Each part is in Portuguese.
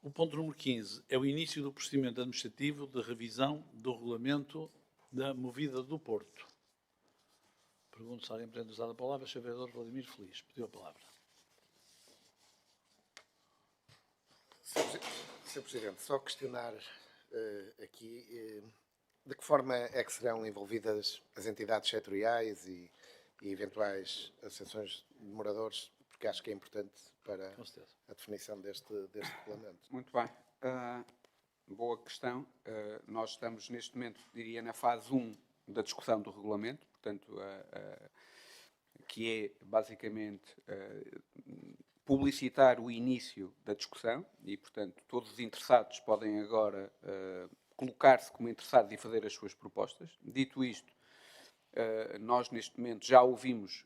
O ponto número 15 é o início do procedimento administrativo de revisão do regulamento da Movida do Porto. Pergunto se alguém pretende usar a palavra. Sr. Vereador Vladimir Feliz pediu a palavra. Sr. Presidente, só questionar aqui de que forma é que serão envolvidas as entidades setoriais e eventuais associações de moradores, porque acho que é importante para a definição deste regulamento. Muito bem. Boa questão. Nós estamos neste momento, diria, na fase 1 da discussão do regulamento, portanto, que é basicamente publicitar o início da discussão e, portanto, todos os interessados podem agora colocar-se como interessados e fazer as suas propostas. Dito isto, nós neste momento já ouvimos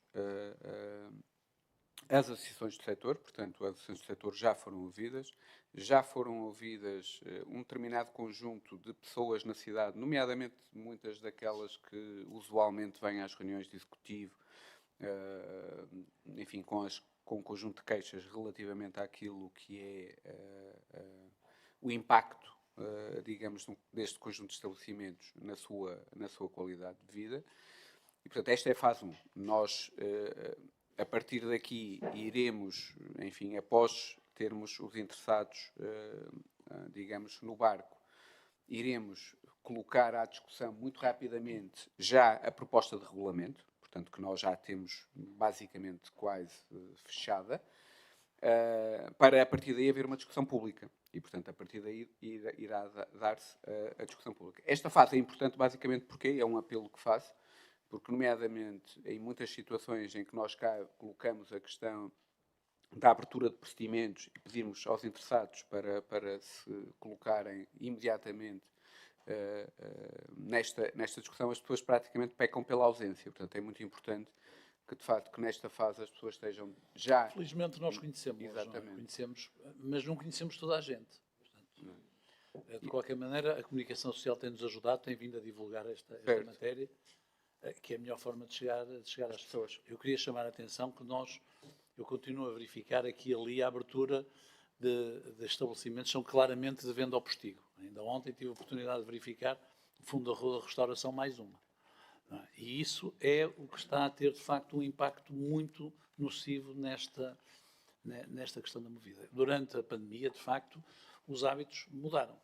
as associações do setor, portanto, as associações do setor já foram ouvidas um determinado conjunto de pessoas na cidade, nomeadamente muitas daquelas que usualmente vêm às reuniões de executivo, enfim, com um conjunto de queixas relativamente àquilo que é o impacto, digamos, deste conjunto de estabelecimentos na sua qualidade de vida. E, portanto, esta é a fase 1. Nós, a partir daqui, iremos, enfim, após termos os interessados, digamos, no barco, iremos colocar à discussão muito rapidamente já a proposta de regulamento, portanto, que nós já temos basicamente quase fechada, para a partir daí haver uma discussão pública. E, portanto, a partir daí irá dar-se a discussão pública. Esta fase é importante basicamente porque é um apelo que faço, porque, nomeadamente, em muitas situações em que nós cá colocamos a questão da abertura de procedimentos e pedirmos aos interessados para se colocarem imediatamente nesta discussão, as pessoas praticamente pecam pela ausência. Portanto, é muito importante que, de facto, que nesta fase as pessoas estejam já... Felizmente nós conhecemos, exatamente. Conhecemos, mas não conhecemos toda a gente. Portanto, de qualquer maneira, a comunicação social tem-nos ajudado, tem vindo a divulgar esta matéria, que é a melhor forma de chegar às pessoas. Eu queria chamar a atenção que eu continuo a verificar aqui e ali a abertura de estabelecimentos são claramente de venda ao postigo. Ainda ontem tive a oportunidade de verificar o Fundo da Rua da Restauração mais uma. E isso é o que está a ter, de facto, um impacto muito nocivo nesta questão da movida. Durante a pandemia, de facto, os hábitos mudaram.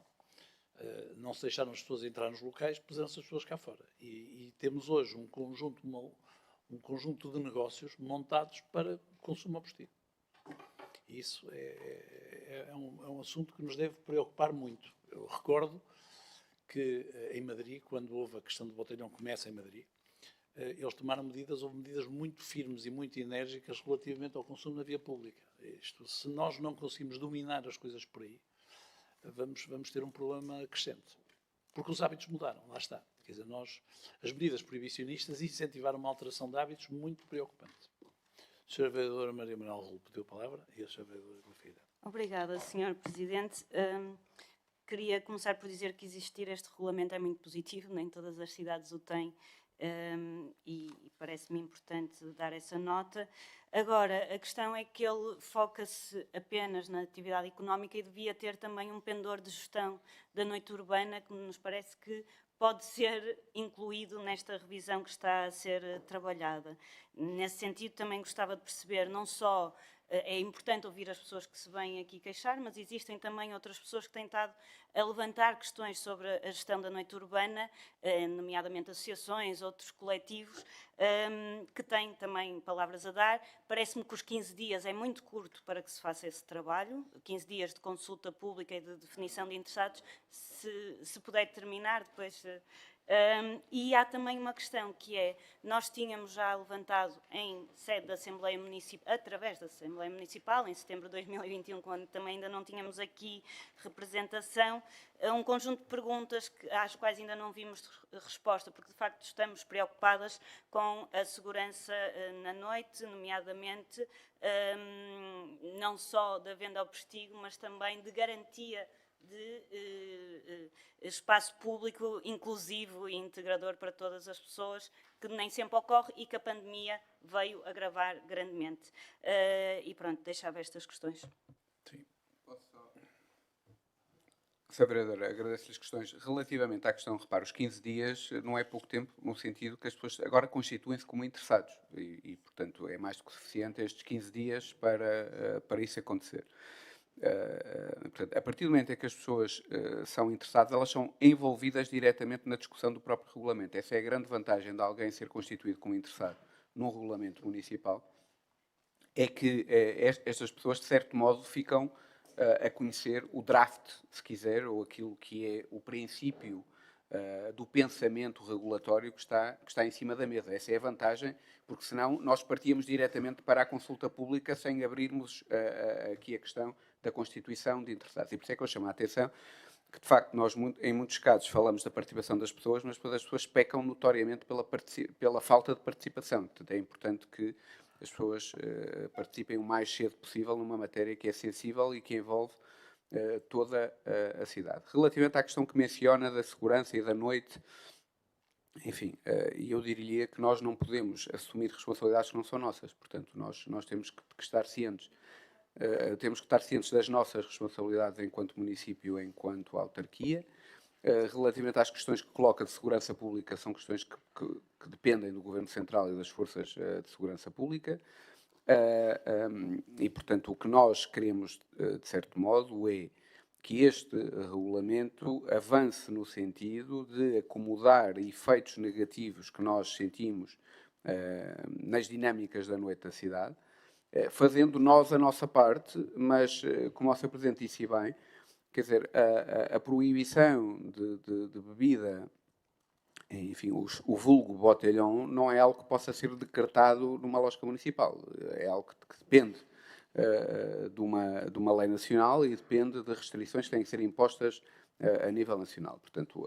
Não se deixaram as pessoas entrar nos locais, puseram-se as pessoas cá fora. E temos hoje um conjunto de negócios montados para consumo ao postigo. Isso é um assunto que nos deve preocupar muito. Eu recordo que em Madrid, quando houve a questão do botelhão, começa em Madrid, eles tomaram houve medidas muito firmes e muito enérgicas relativamente ao consumo na via pública. Se nós não conseguimos dominar as coisas por aí, vamos ter um problema crescente. Porque os hábitos mudaram, lá está. Quer dizer, as medidas proibicionistas incentivaram uma alteração de hábitos muito preocupante. A Sra. Vereadora Maria Manuel Rolo pediu a palavra e a Sra. Vereadora Confira. Obrigada, Sr. Presidente. Queria começar por dizer que existir este regulamento é muito positivo, nem todas as cidades o têm, e parece-me importante dar essa nota. Agora, a questão é que ele foca-se apenas na atividade económica e devia ter também um pendor de gestão da noite urbana, que nos parece que pode ser incluído nesta revisão que está a ser trabalhada. Nesse sentido, também gostava de perceber, não só é importante ouvir as pessoas que se vêm aqui queixar, mas existem também outras pessoas que têm estado a levantar questões sobre a gestão da noite urbana, nomeadamente associações, outros coletivos, que têm também palavras a dar. Parece-me que os 15 dias é muito curto para que se faça esse trabalho, 15 dias de consulta pública e de definição de interessados, se puder terminar depois... e há também uma questão que é, nós tínhamos já levantado em sede da Assembleia Municipal, através da Assembleia Municipal, em setembro de 2021, quando também ainda não tínhamos aqui representação, um conjunto de perguntas às quais ainda não vimos resposta, porque de facto estamos preocupadas com a segurança na noite, nomeadamente não só da venda ao postigo, mas também de garantia de espaço público inclusivo e integrador para todas as pessoas, que nem sempre ocorre e que a pandemia veio agravar grandemente. E pronto, deixava estas questões. Sim. Sra. Vereadora, agradeço-lhe as questões. Relativamente à questão, repara, os 15 dias não é pouco tempo, no sentido que as pessoas agora constituem-se como interessados portanto, é mais do que suficiente estes 15 dias para isso acontecer. Portanto, a partir do momento em que as pessoas são interessadas, elas são envolvidas diretamente na discussão do próprio regulamento. Essa é a grande vantagem de alguém ser constituído como interessado num regulamento municipal, é que estas pessoas, de certo modo, ficam a conhecer o draft, se quiser, ou aquilo que é o princípio do pensamento regulatório que está em cima da mesa. Essa é a vantagem, porque senão nós partíamos diretamente para a consulta pública sem abrirmos aqui a questão da constituição de interessados. E por isso é que eu chamo a atenção que, de facto, nós em muitos casos falamos da participação das pessoas, mas depois as pessoas pecam notoriamente pela falta de participação. Portanto, é importante que as pessoas participem o mais cedo possível numa matéria que é sensível e que envolve toda a cidade. Relativamente à questão que menciona da segurança e da noite, enfim, eu diria que nós não podemos assumir responsabilidades que não são nossas. Portanto, nós temos que estar cientes. Temos que estar cientes das nossas responsabilidades enquanto município, enquanto autarquia. Relativamente às questões que coloca de segurança pública, são questões que dependem do Governo Central e das forças de segurança pública. E, portanto, o que nós queremos, de certo modo, é que este regulamento avance no sentido de acomodar efeitos negativos que nós sentimos nas dinâmicas da noite da cidade, fazendo nós a nossa parte, mas, como o Sr. Presidente disse bem, quer dizer, a proibição de bebida, enfim, o vulgo botelhão, não é algo que possa ser decretado numa lógica municipal. É algo que depende de uma lei nacional e depende de restrições que têm que ser impostas a nível nacional. Portanto,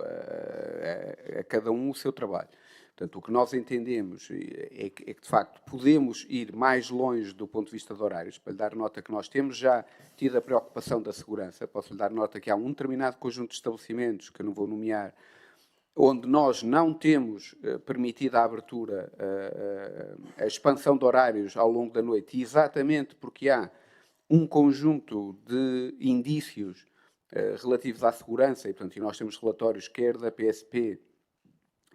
a cada um o seu trabalho. Portanto, o que nós entendemos é que, de facto, podemos ir mais longe do ponto de vista de horários. Para lhe dar nota que nós temos já tido a preocupação da segurança, posso lhe dar nota que há um determinado conjunto de estabelecimentos, que eu não vou nomear, onde nós não temos permitido a abertura, a expansão de horários ao longo da noite, exatamente porque há um conjunto de indícios relativos à segurança, e, portanto, nós temos relatórios quer da PSP,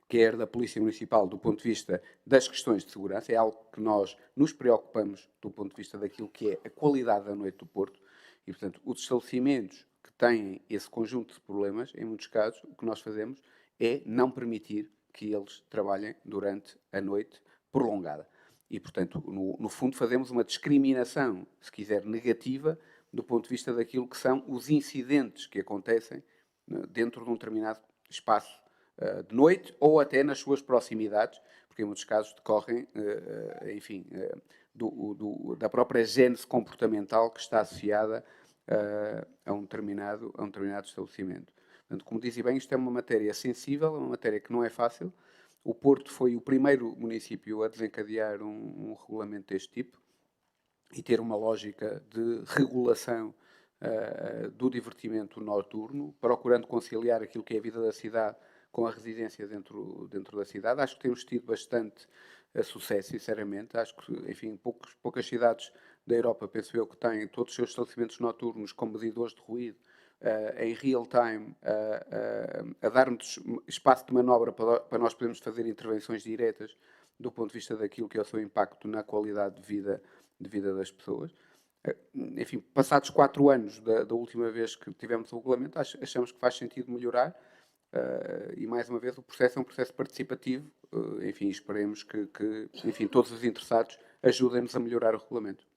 quer da Polícia Municipal, do ponto de vista das questões de segurança, é algo que nós nos preocupamos do ponto de vista daquilo que é a qualidade da noite do Porto, e, portanto, os estabelecimentos que têm esse conjunto de problemas, em muitos casos, o que nós fazemos é não permitir que eles trabalhem durante a noite prolongada. E, portanto, no fundo, fazemos uma discriminação, se quiser, negativa, do ponto de vista daquilo que são os incidentes que acontecem dentro de um determinado espaço de noite ou até nas suas proximidades, porque em muitos casos decorrem, enfim, da própria gênese comportamental que está associada a um determinado estabelecimento. Portanto, como dizia bem, isto é uma matéria sensível, é uma matéria que não é fácil. O Porto foi o primeiro município a desencadear um regulamento deste tipo e ter uma lógica de regulação do divertimento noturno, procurando conciliar aquilo que é a vida da cidade com a residência dentro da cidade. Acho que temos tido bastante sucesso, sinceramente. Acho que, enfim, poucas cidades da Europa, penso eu, que têm todos os seus estabelecimentos noturnos com medidores de ruído em real time, a dar-nos espaço de manobra para nós podermos fazer intervenções diretas do ponto de vista daquilo que é o seu impacto na qualidade de vida das pessoas. Enfim, passados 4 anos da última vez que tivemos o regulamento, achamos que faz sentido melhorar. E, mais uma vez, o processo é um processo participativo. Enfim, esperemos que enfim, todos os interessados ajudem-nos a melhorar o regulamento.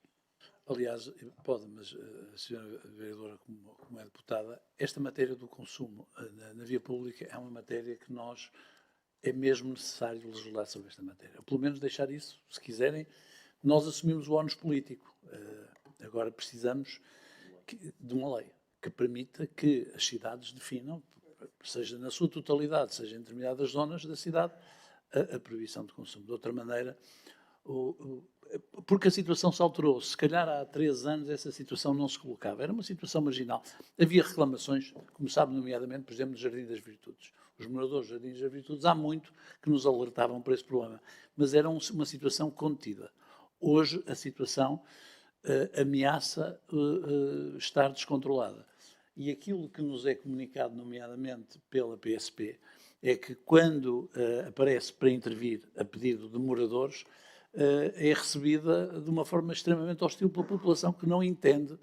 Aliás, pode, mas a senhora vereadora, como é deputada, esta matéria do consumo na via pública é uma matéria que é mesmo necessário legislar sobre esta matéria. Ou pelo menos deixar isso, se quiserem, nós assumimos o ónus político. Agora precisamos de uma lei que permita que as cidades definam, seja na sua totalidade, seja em determinadas zonas da cidade, a proibição de consumo. De outra maneira, porque a situação se alterou. Se calhar há 3 anos essa situação não se colocava. Era uma situação marginal. Havia reclamações, como sabe, nomeadamente, por exemplo, no Jardim das Virtudes. Os moradores do Jardim das Virtudes, há muito que nos alertavam para esse problema. Mas era uma situação contida. Hoje a situação ameaça estar descontrolada. E aquilo que nos é comunicado, nomeadamente pela PSP, é que quando aparece para intervir a pedido de moradores, é recebida de uma forma extremamente hostil pela população que não entende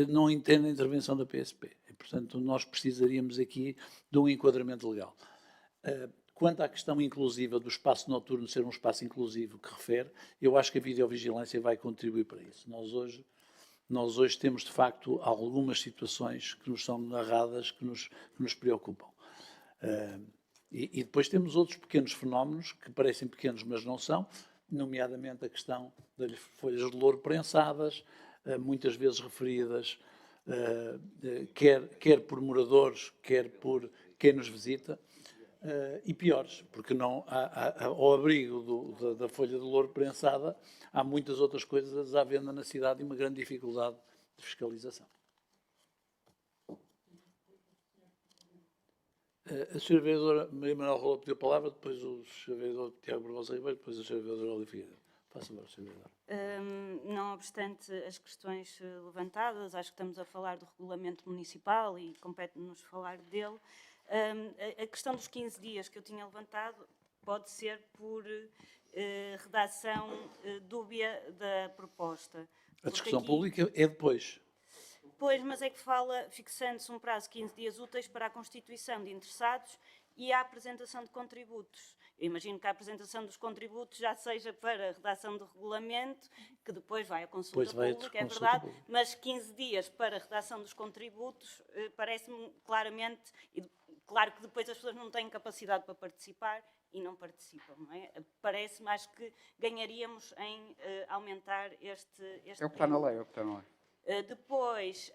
não entende a intervenção da PSP. E, portanto, nós precisaríamos aqui de um enquadramento legal. Quanto à questão inclusiva do espaço noturno ser um espaço inclusivo que refere, eu acho que a videovigilância vai contribuir para isso. Nós hoje temos, de facto, algumas situações que nos são narradas que nos preocupam. E depois temos outros pequenos fenómenos que parecem pequenos, mas não são, nomeadamente a questão das folhas de louro prensadas, muitas vezes referidas, quer por moradores, quer por quem nos visita, e piores, porque não ao abrigo da folha de louro prensada há muitas outras coisas à venda na cidade e uma grande dificuldade de fiscalização. A Sra. Vereadora Maria Manuel Rola pediu a palavra, depois o Sr. Vereador Tiago Barbosa Ribeiro, depois a Sra. Vereadora Oliveira. Faça favor, Sra. Vereadora. Não obstante as questões levantadas, acho que estamos a falar do regulamento municipal e compete-nos falar dele. A questão dos 15 dias que eu tinha levantado pode ser por redação dúbia da proposta. A discussão pública é depois. Pois, mas é que fala, fixando-se um prazo de 15 dias úteis para a constituição de interessados e a apresentação de contributos. Eu imagino que a apresentação dos contributos já seja para a redação do regulamento, que depois vai à consulta pública, é verdade, mas 15 dias para a redação dos contributos parece-me claramente, e claro que depois as pessoas não têm capacidade para participar e não participam, não é? Parece-me, acho que ganharíamos em aumentar este É o que está na lei, é o que está na lei. Depois,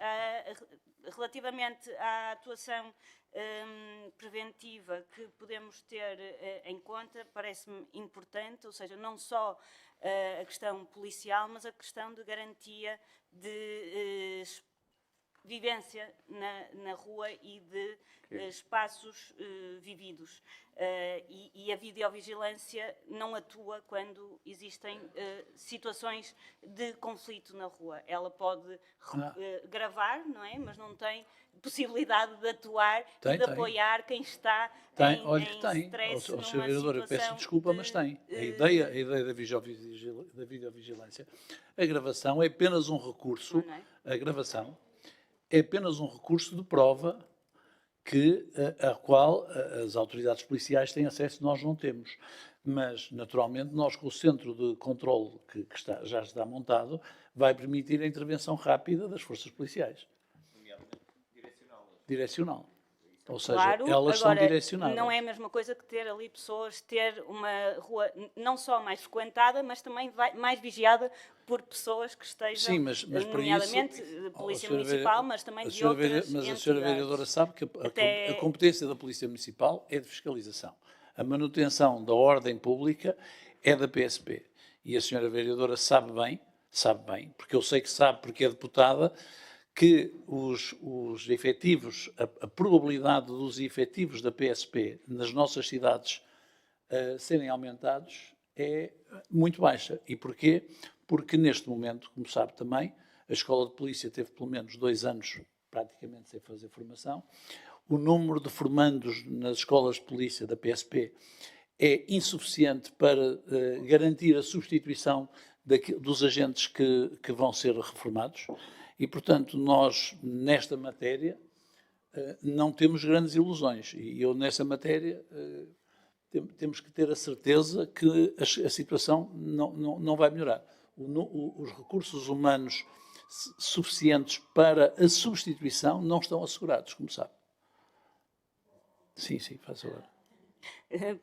relativamente à atuação preventiva que podemos ter em conta, parece-me importante, ou seja, não só a questão policial, mas a questão de garantia de vivência na rua e de espaços vividos. E a videovigilância não atua quando existem situações de conflito na rua. Ela pode gravar, não é? Mas não tem possibilidade de atuar e de apoiar quem está em stress numa Sra. Vereadora, eu peço desculpa, mas tem. A ideia da videovigilância, a gravação é apenas um recurso, a gravação é apenas um recurso de prova a qual as autoridades policiais têm acesso, nós não temos. Mas, naturalmente, nós com o centro de controle que já está montado, vai permitir a intervenção rápida das forças policiais. Direcional. Ou seja, claro, elas agora, são direcionadas. Não é a mesma coisa que ter ali pessoas, ter uma rua não só mais frequentada, mas também mais vigiada por pessoas que estejam, sim, mas nomeadamente isso, Polícia Municipal, mas também de outras entidades. Mas a Sra. Vereadora sabe que a competência da Polícia Municipal é de fiscalização. A manutenção da ordem pública é da PSP. E a Sra. Vereadora sabe bem, porque eu sei que sabe, porque é deputada, que os efetivos, a probabilidade dos efetivos da PSP nas nossas cidades serem aumentados é muito baixa. E porquê? Porque neste momento, como sabe também, a Escola de Polícia teve pelo menos 2 anos praticamente sem fazer formação. O número de formandos nas escolas de polícia da PSP é insuficiente para garantir a substituição dos agentes que vão ser reformados. E, portanto, nós, nesta matéria, não temos grandes ilusões. E eu, nessa matéria, temos que ter a certeza que a situação não vai melhorar. Os recursos humanos suficientes para a substituição não estão assegurados, como sabe. Sim, faz favor.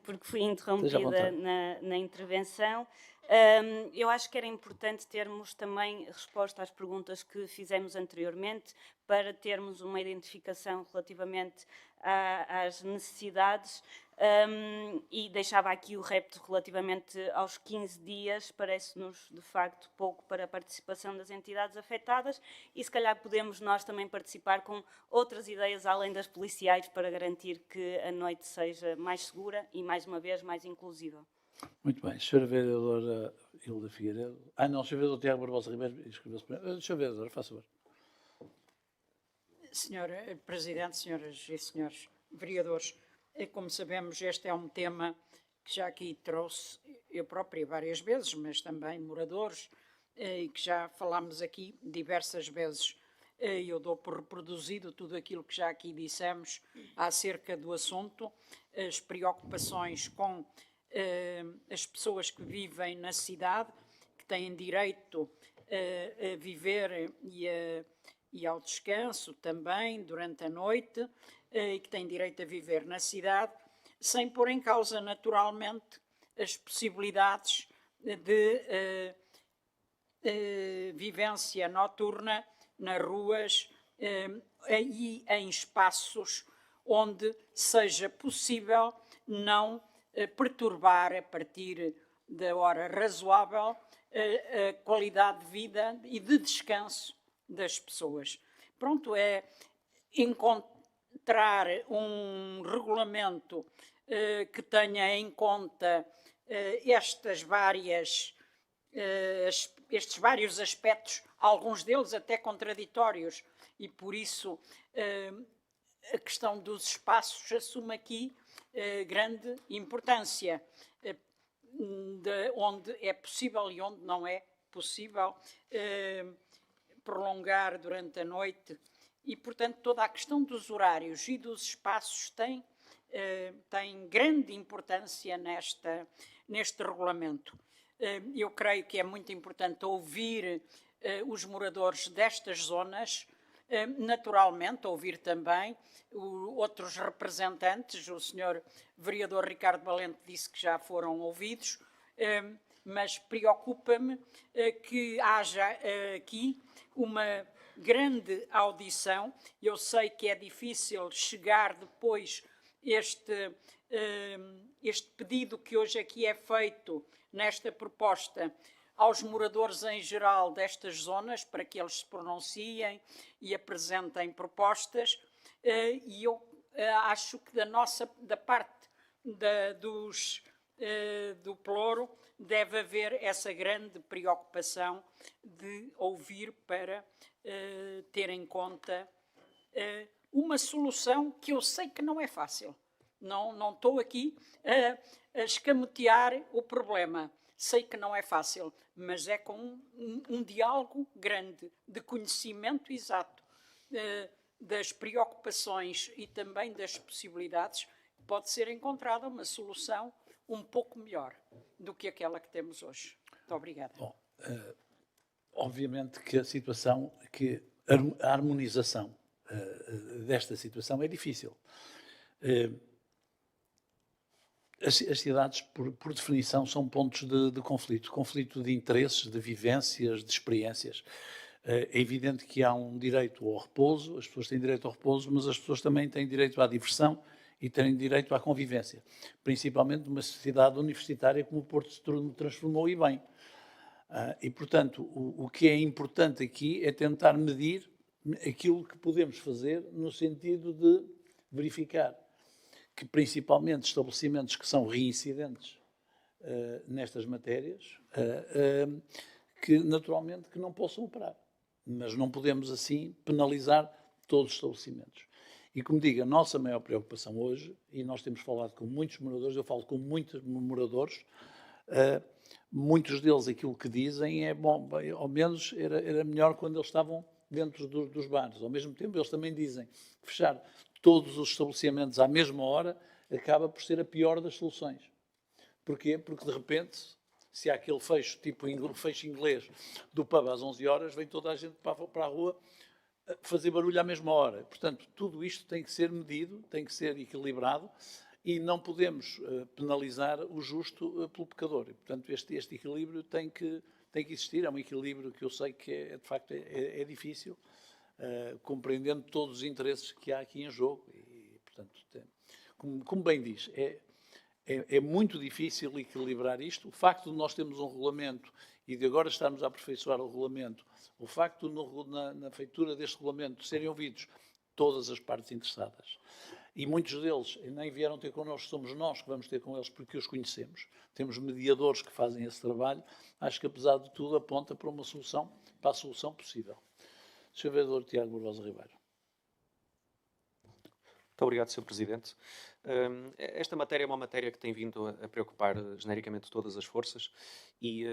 Porque fui interrompida na intervenção. Eu acho que era importante termos também resposta às perguntas que fizemos anteriormente para termos uma identificação relativamente às necessidades e deixava aqui o repto relativamente aos 15 dias, parece-nos de facto pouco para a participação das entidades afetadas e se calhar podemos nós também participar com outras ideias além das policiais para garantir que a noite seja mais segura e mais uma vez mais inclusiva. Muito bem. Sra. Vereadora Hilda Figueiredo. Não, Sr. Vereador Tiago Barbosa Ribeiro inscreveu-se primeiro. Sra. Vereadora, faça favor. Senhora Presidente, senhoras e senhores vereadores, como sabemos, este é um tema que já aqui trouxe eu própria várias vezes, mas também moradores, e que já falámos aqui diversas vezes. Eu dou por reproduzido tudo aquilo que já aqui dissemos acerca do assunto, as preocupações com as pessoas que vivem na cidade, que têm direito a viver e ao descanso também durante a noite, e que têm direito a viver na cidade, sem pôr em causa naturalmente as possibilidades de vivência noturna nas ruas e em espaços onde seja possível não perturbar, a partir da hora razoável, a qualidade de vida e de descanso das pessoas. Pronto, é encontrar um regulamento que tenha em conta estes vários aspectos, alguns deles até contraditórios, e por isso a questão dos espaços assume aqui grande importância, onde é possível e onde não é possível prolongar durante a noite, e portanto toda a questão dos horários e dos espaços tem grande importância neste regulamento. Eu creio que é muito importante ouvir os moradores destas zonas, naturalmente ouvir também outros representantes. O senhor vereador Ricardo Valente disse que já foram ouvidos, mas preocupa-me que haja aqui uma grande audição. Eu sei que é difícil chegar depois este pedido que hoje aqui é feito nesta proposta aos moradores em geral destas zonas, para que eles se pronunciem e apresentem propostas, e eu acho que da parte do Pelouro deve haver essa grande preocupação de ouvir para ter em conta uma solução que eu sei que não é fácil. Não estou aqui a escamotear o problema. Sei que não é fácil, mas é com um diálogo grande, de conhecimento exato das preocupações e também das possibilidades, pode ser encontrada uma solução um pouco melhor do que aquela que temos hoje. Muito obrigada. Bom, obviamente que a harmonização desta situação é difícil. As cidades, por definição, são pontos de conflito de interesses, de vivências, de experiências. É evidente que há um direito ao repouso, as pessoas têm direito ao repouso, mas as pessoas também têm direito à diversão e têm direito à convivência, principalmente numa sociedade universitária como o Porto se transformou, e bem. E, portanto, o que é importante aqui é tentar medir aquilo que podemos fazer no sentido de verificar que, principalmente, estabelecimentos que são reincidentes nestas matérias, que, naturalmente, que não possam operar. Mas não podemos, assim, penalizar todos os estabelecimentos. E, como digo, a nossa maior preocupação hoje, e nós temos falado com muitos moradores, eu falo com muitos moradores, muitos deles aquilo que dizem é, bom, ao menos era melhor quando eles estavam dentro dos bares. Ao mesmo tempo, eles também dizem que fechar todos os estabelecimentos à mesma hora acaba por ser a pior das soluções. Porquê? Porque, de repente, se há aquele fecho, tipo fecho inglês, do pub às 11 horas, vem toda a gente para a rua fazer barulho à mesma hora. Portanto, tudo isto tem que ser medido, tem que ser equilibrado, e não podemos penalizar o justo pelo pecador. E, portanto, este equilíbrio tem que existir. É um equilíbrio que eu sei que, de facto, é difícil, compreendendo todos os interesses que há aqui em jogo. E, portanto, como bem diz, é muito difícil equilibrar isto. O facto de nós termos um regulamento e de agora estarmos a aperfeiçoar o regulamento, o facto de, na feitura deste regulamento, serem ouvidos todas as partes interessadas, e muitos deles nem vieram ter connosco, somos nós que vamos ter com eles porque os conhecemos, temos mediadores que fazem esse trabalho, acho que, apesar de tudo, aponta para a solução possível. Sr. Vereador Tiago Barbosa Ribeiro. Muito obrigado, Sr. Presidente. Esta matéria é uma matéria que tem vindo a preocupar genericamente todas as forças e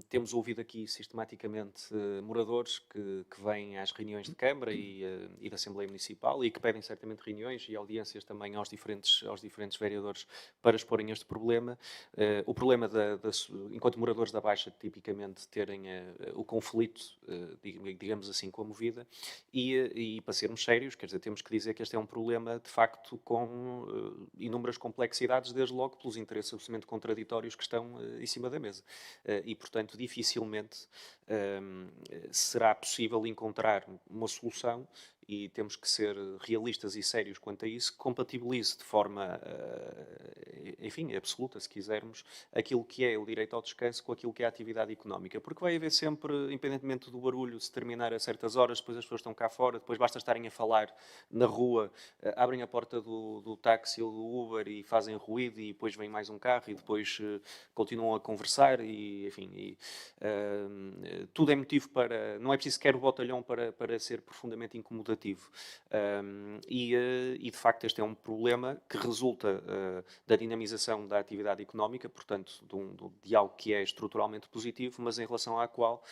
temos ouvido aqui sistematicamente moradores que vêm às reuniões de Câmara e da Assembleia Municipal e que pedem certamente reuniões e audiências também aos diferentes vereadores para exporem este problema. O problema, enquanto moradores da Baixa, tipicamente terem o conflito, digamos assim, com a Movida e para sermos sérios, quer dizer, temos que dizer que este é um problema de facto com inúmeras complexidades, desde logo pelos interesses absolutamente contraditórios que estão em cima da mesa. E, portanto, dificilmente será possível encontrar uma solução, e temos que ser realistas e sérios quanto a isso, que compatibilize de forma, enfim, absoluta, se quisermos, aquilo que é o direito ao descanso com aquilo que é a atividade económica. Porque vai haver sempre, independentemente do barulho, se terminar a certas horas, depois as pessoas estão cá fora, depois basta estarem a falar na rua, abrem a porta do táxi ou do Uber e fazem ruído e depois vem mais um carro e depois continuam a conversar e, enfim, tudo é motivo para... Não é preciso sequer o botalhão para ser profundamente incomodativo. E, de facto, este é um problema que resulta da dinamização da atividade económica, portanto, de algo que é estruturalmente positivo, mas em relação à qual,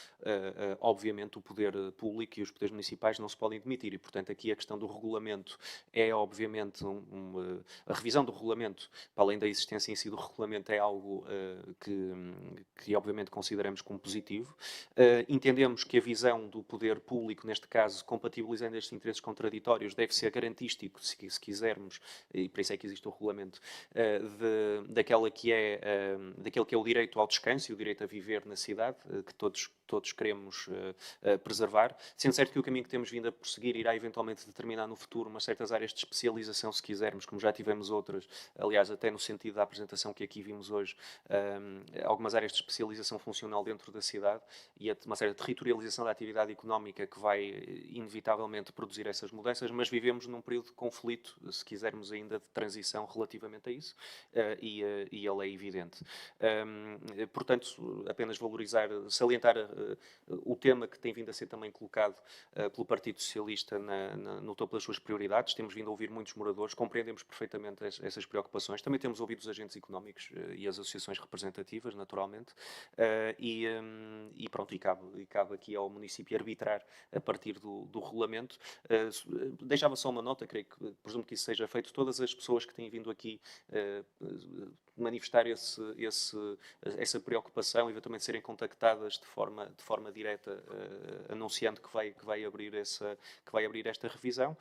obviamente, o poder público e os poderes municipais não se podem demitir. E, portanto, aqui a questão do regulamento é, obviamente, a revisão do regulamento, para além da existência em si do regulamento, é algo que, obviamente, consideramos como positivo. Entendemos que a visão do poder público, neste caso, compatibilizando estes interesses contraditórios, deve ser garantístico, se quisermos, e por isso é que existe o regulamento, daquele que é o direito ao descanso e o direito a viver na cidade, que todos queremos preservar, sendo certo que o caminho que temos vindo a prosseguir irá eventualmente determinar no futuro umas certas áreas de especialização, se quisermos, como já tivemos outras, aliás, até no sentido da apresentação que aqui vimos hoje, algumas áreas de especialização funcional dentro da cidade e uma certa territorialização da atividade económica que vai inevitavelmente produzir essas mudanças, mas vivemos num período de conflito, se quisermos ainda de transição relativamente a isso, e ele é evidente. Portanto, apenas salientar o tema que tem vindo a ser também colocado pelo Partido Socialista no topo das suas prioridades. Temos vindo a ouvir muitos moradores, compreendemos perfeitamente essas preocupações. Também temos ouvido os agentes económicos e as associações representativas, naturalmente, e pronto, e cabe aqui ao município arbitrar a partir do regulamento. Deixava só uma nota, presumo que isso seja feito. Todas as pessoas que têm vindo aqui manifestar essa preocupação, eventualmente serem contactadas de forma direta, anunciando que vai abrir esta revisão.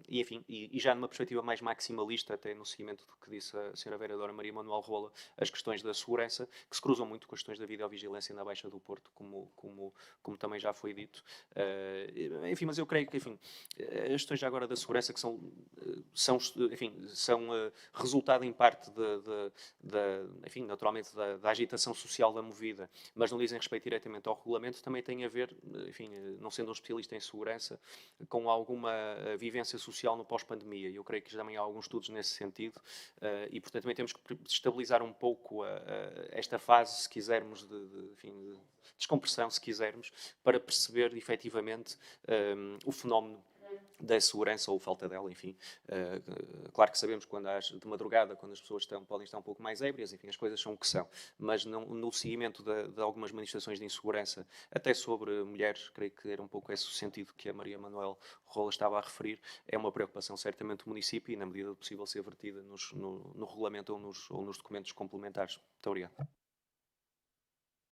E, enfim, e já numa perspectiva mais maximalista, até no seguimento do que disse a Sra. Vereadora Maria Manuel Rola, as questões da segurança, que se cruzam muito com as questões da videovigilância na Baixa do Porto, como também já foi dito. Enfim, mas eu creio que, enfim, as questões já agora da segurança, que são resultado em parte enfim, naturalmente da agitação social da Movida, mas não dizem respeito diretamente ao regulamento, também tem a ver, enfim, não sendo um especialista em segurança, com alguma vivência social no pós-pandemia. Eu creio que já também há alguns estudos nesse sentido e, portanto, também temos que estabilizar um pouco esta fase, se quisermos, de descompressão, se quisermos, para perceber efetivamente o fenómeno da segurança ou falta dela, enfim. Claro que sabemos quando de madrugada, quando as pessoas podem estar um pouco mais ébrias, enfim, as coisas são o que são. Mas no seguimento de algumas manifestações de insegurança, até sobre mulheres, creio que era um pouco esse o sentido que a Maria Manuel Rola estava a referir, é uma preocupação certamente do município e, na medida do possível, ser vertida no regulamento ou nos documentos complementares. Muito obrigado.